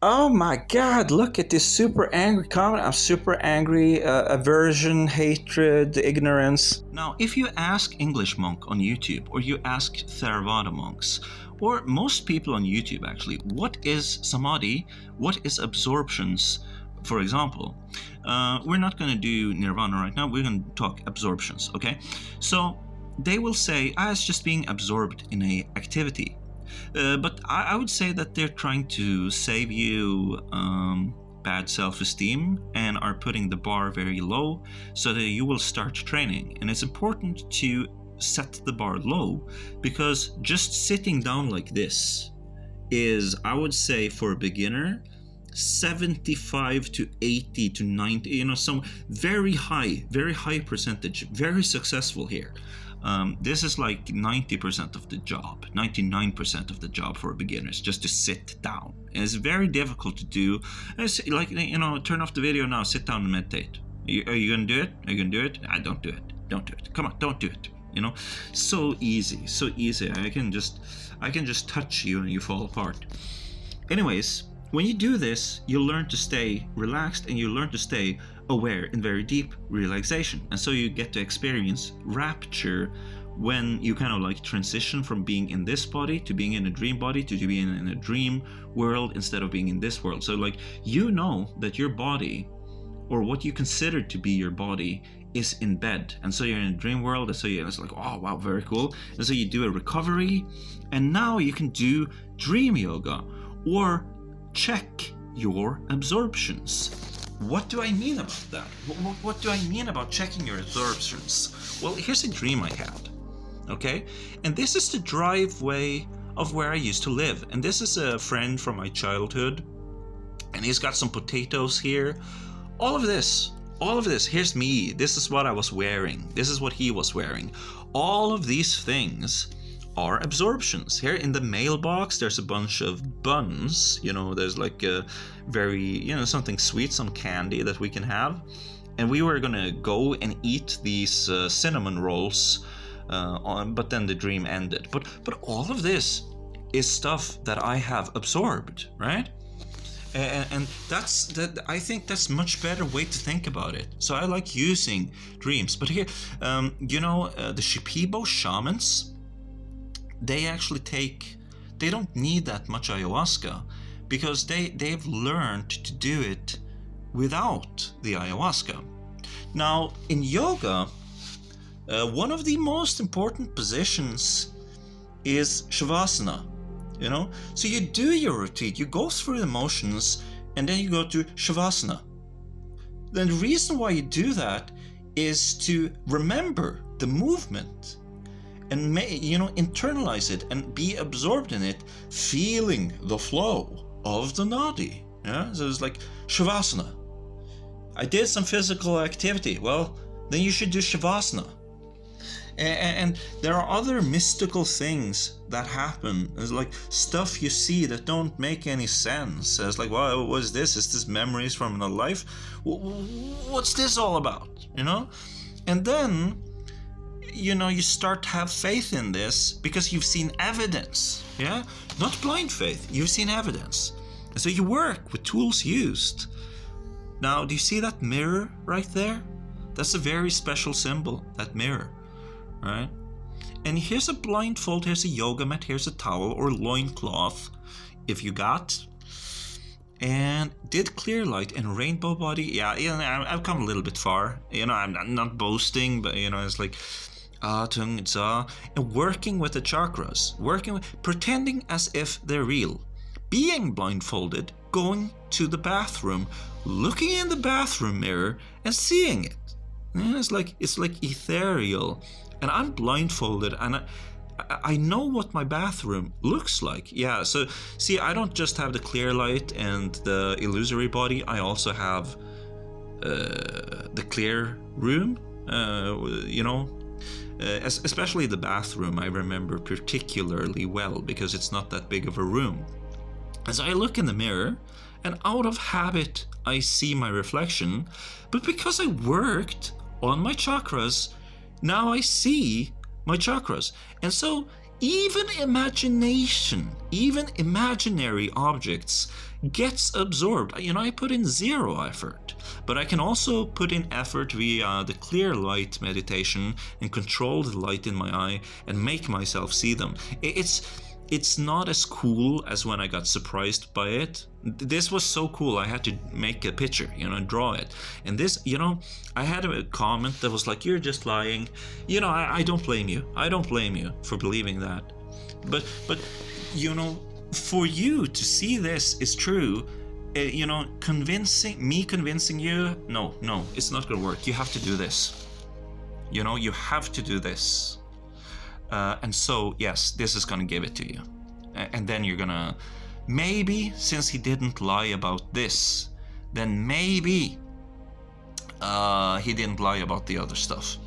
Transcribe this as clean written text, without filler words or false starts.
Oh my God, look at this super angry comment. I'm super angry. Aversion, hatred, ignorance. Now, if you ask English monk on YouTube, or you ask Theravada monks, or most people on YouTube actually, what is samadhi? What is absorptions? For example, we're not going to do nirvana right now. We're going to talk absorptions, okay? So they will say, it's just being absorbed in a activity. But I would say that they're trying to save you bad self-esteem and are putting the bar very low so that you will start training. And it's important to set the bar low, because just sitting down like this is, I would say, for a beginner, 75 to 80 to 90, some very high percentage, very successful here. This is like 90% of the job, 99% of the job for beginners, just to sit down. And it's very difficult to do. It's like, turn off the video now, sit down and meditate. Are you gonna do it? Are you gonna do it? Don't do it. Don't do it. Come on, don't do it. So easy, so easy. I can just touch you and you fall apart. Anyways, when you do this, you learn to stay relaxed and you learn to stay aware in very deep relaxation. And so you get to experience rapture when you kind of like transition from being in this body to being in a dream body to being in a dream world instead of being in this world. So like, that your body, or what you consider to be your body, is in bed, and so you're in a dream world, and so it's like, oh wow, very cool. And so you do a recovery, and now you can do dream yoga or check your absorptions. What do I mean about that? What do I mean about checking your absorptions? Well, here's a dream I had, okay? And this is the driveway of where I used to live. And this is a friend from my childhood, and he's got some potatoes here. All of this, here's me. This is what I was wearing. This is what he was wearing. All of these things are absorptions. Here in the mailbox, there's a bunch of buns. There's like a very, something sweet, some candy that we can have. And we were gonna go and eat these cinnamon rolls, but then the dream ended. But all of this is stuff that I have absorbed, right? And I think that's much better way to think about it. So I like using dreams. But here, the Shipibo shamans, they actually they don't need that much ayahuasca, because they've learned to do it without the ayahuasca. Now, in yoga, one of the most important positions is shavasana. So you do your routine, you go through the motions, and then you go to shavasana. Then the reason why you do that is to remember the movement and internalize it and be absorbed in it, feeling the flow of the nadi. Yeah, so it's like shavasana. I did some physical activity. Well, then you should do shavasana. And there are other mystical things that happen. It's like stuff you see that don't make any sense. It's like, well, what is this? Is this memories from another life? What's this all about? And then, you start to have faith in this because you've seen evidence. Yeah, not blind faith. You've seen evidence. And so you work with tools used. Now, do you see that mirror right there? That's a very special symbol, that mirror. Right? And here's a blindfold, here's a yoga mat, here's a towel or loincloth, if you got. And did clear light and rainbow body. Yeah, I've come a little bit far. I'm not boasting, but it's like tung za, and working with the chakras, pretending as if they're real, being blindfolded, going to the bathroom, looking in the bathroom mirror and seeing it. Yeah, it's like ethereal. And I'm blindfolded, and I know what my bathroom looks like. Yeah, so see, I don't just have the clear light and the illusory body. I also have the clear room, especially the bathroom I remember particularly well, because it's not that big of a room. As I look in the mirror, and out of habit I see my reflection, but because I worked on my chakras, now I see my chakras. And so even imagination, even imaginary objects gets absorbed. You know, I put in zero effort, but I can also put in effort via the clear light meditation and control the light in my eye and make myself see them. It's not as cool as when I got surprised by it. This was so cool, I had to make a picture, you know, draw it. And this, you know, I had a comment that was like, you're just lying. You know, I don't blame you. I don't blame you for believing that. But you know, for you to see this is true, you know, convincing you, no, it's not gonna work. You have to do this. You know, you have to do this. And so, yes, this is gonna give it to you. And then you're gonna, maybe, since he didn't lie about this, then maybe he didn't lie about the other stuff.